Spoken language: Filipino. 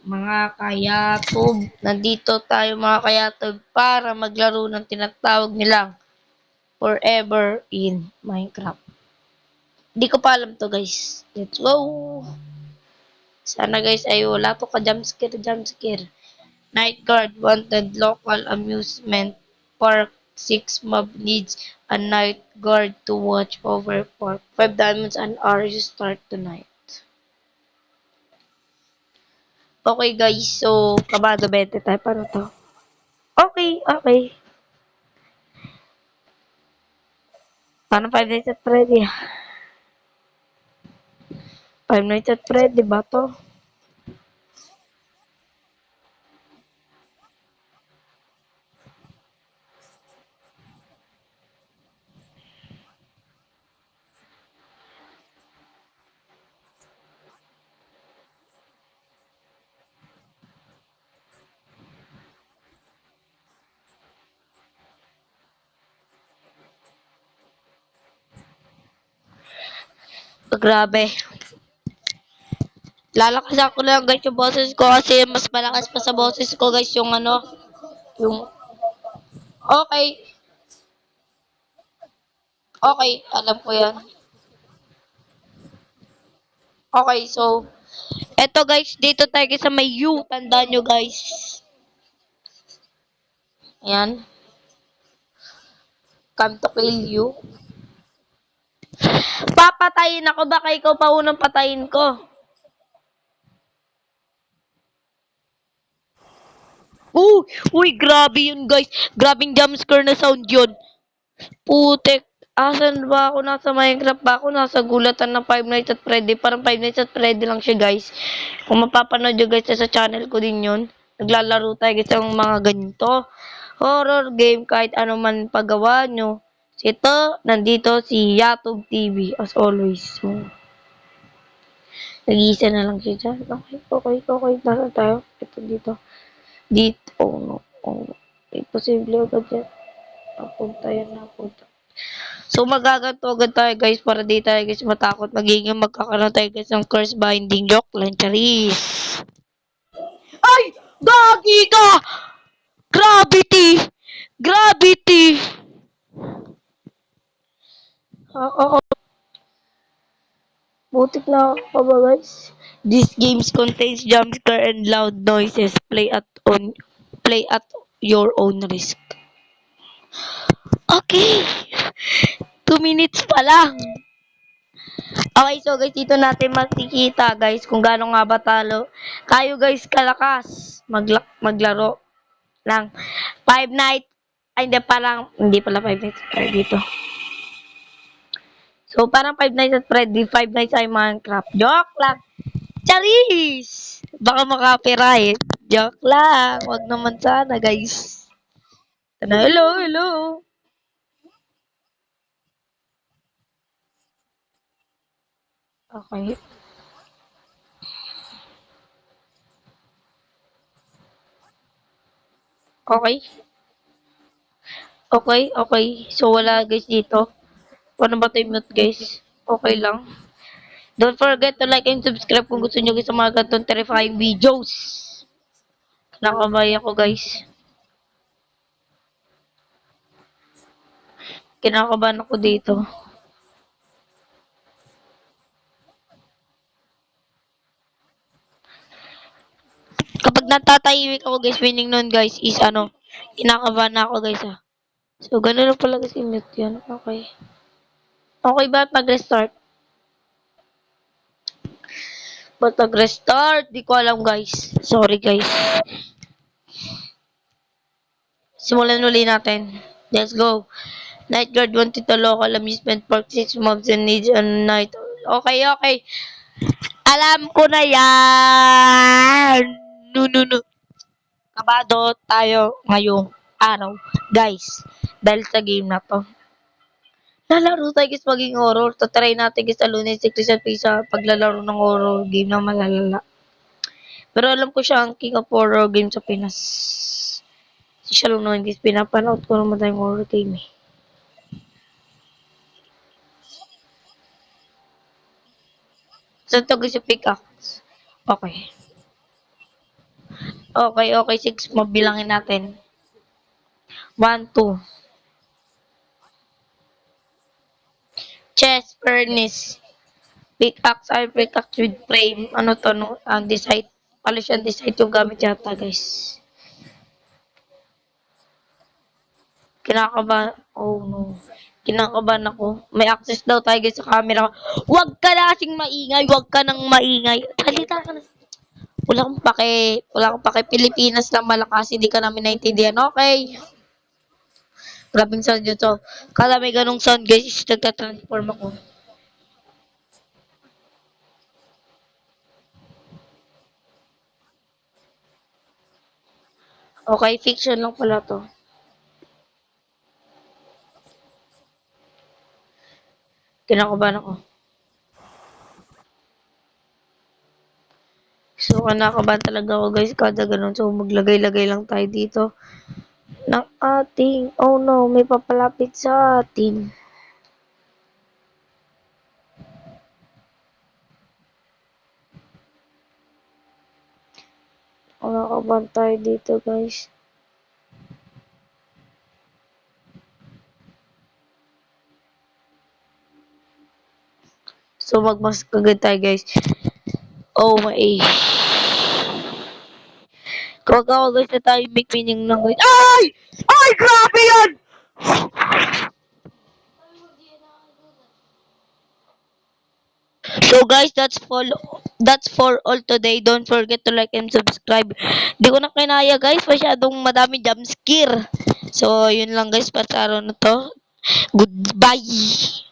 Mga kayatog, nandito tayo mga kayatog para maglaro ng tinatawag nilang Forever in Minecraft. Hindi ko pa alam to guys. Let's go! Sana guys ay wala to ka jumpscare. Night guard wanted local amusement park. 6 mob needs a night guard to watch over park. 5 diamonds an hour you start tonight. Okay guys, so kabado 20 tayo. Paano to? Okay. Paano 5 Nights at Freddy? 5 Nights at Freddy ba to? Grabe. Lalakasan ko lang guys yung boses ko kasi mas malakas pa sa boses ko guys yung ano, yung okay, okay, alam ko yan. Okay, so, eto guys, dito tayo sa may U, tandaan nyo guys. Ayan, come to kill you. Papatayin ako, baka ikaw pa unang patayin ko. Uy, grabe yun guys. Grabing jumpscare na sound yun. Putek. Asan ba ako? Nasa Minecraft ba ako? Nasa gulatan ng Five Nights at Freddy. Parang Five Nights at Freddy lang siya, guys. Kung mapapanood nyo, guys, sa channel ko din yun. Naglalaro tayo, guys, ng mga ganito. Horror game, kahit ano man paggawa nyo. Ito, nandito si Yatub TV, as always. So, nag-iisa na lang siya dyan. Okay. Nasaan tayo? Ito, dito. Dito. Oh, no. Oh, no. Imposible agad yan. Napunta yan, napunta. So, magaganto agad tayo guys para di tayo guys matakot. Magiging magkakaroon tayo guys ng curse binding. Joke lang, charis. Ay! Gagi ka! Gravity! Gravity! Oo. Butik na ako pa ba guys? This games contains jump scare and loud noises. Play at your own risk. Okay. 2 minutes pa lang. Okay, so guys, dito natin makikita guys kung gaano nga ba talo. Kayo guys kalakas maglaro ng 5 night ay hindi pala 5 nights at dito. So parang 5 nights at Freddy, 5 nights ay Minecraft. Joke lang. Charis! Baka makapiright. Joke lang. Wag naman sana guys. Hello. Okay. Okay. Okay. So wala guys dito. Paano ba tayo mute guys? Okay lang. Don't forget to like and subscribe kung gusto nyo guys sa mga ganitong terrifying videos. Nakabay ako guys. Kinakabahan ako dito. Kapag natatahimik ako guys, meaning nun guys is ano, kinakabahan na ako guys ah. So, ganun na pala kasi mute yan. Okay. Okay ba pag-restart? Ba't pag-restart? Di ko alam guys. Sorry guys. Simulan uli natin. Let's go. Night guard wanted to local amusement park 6 mobs and needs a night. Okay. Alam ko na yan. No. Kabado tayo ngayong araw. Guys, dahil sa game na to. Lalaro tayo guys maging horror. Tatry natin guys alunin si Christian Pay sa paglalaro ng horror game na malalala. Pero alam ko siya ang king of horror game sa Pinas. Si siya lang naman guys, pinapanood ko naman tayong horror game eh. Saan to guys yung pickaxe? Okay. Okay, okay, 6 mabilangin natin. 1, 2. Chest, furnace. Pickaxe ay pickaxe with frame. Ano to, no? Decide. Pala siya decide yung gamit yata, guys. Kinakabahan. Oh, no. Kinakabahan ako. May access daw tayo guys sa camera. Huwag ka na kasing maingay. Huwag ka nang maingay. Salita ka na. Wala akong pake. Wala akong pake. Pilipinas lang malakas. Hindi ka namin naintindihan. Okay. Grabing sound yun to. Kala may ganong sound guys. Nagtatransform ako. Okay, fiction lang pala to. Kinakabahan ako. So, kinakabahan talaga ako guys. Kada ganun. So, maglagay-lagay lang tayo dito. Ng ating, oh no, may papalapit sa atin. Kinakabahan tayo dito guys. So, magmask agad tayo guys. Oh my. Kapag ako guys na tayo make meaning lang guys. Ay! Ay! Grabe yan! So guys, that's for all today. Don't forget to like and subscribe. Di ko na kinaya guys, masyadong madami jump scare. So, yun lang guys para sa araw na to. Goodbye!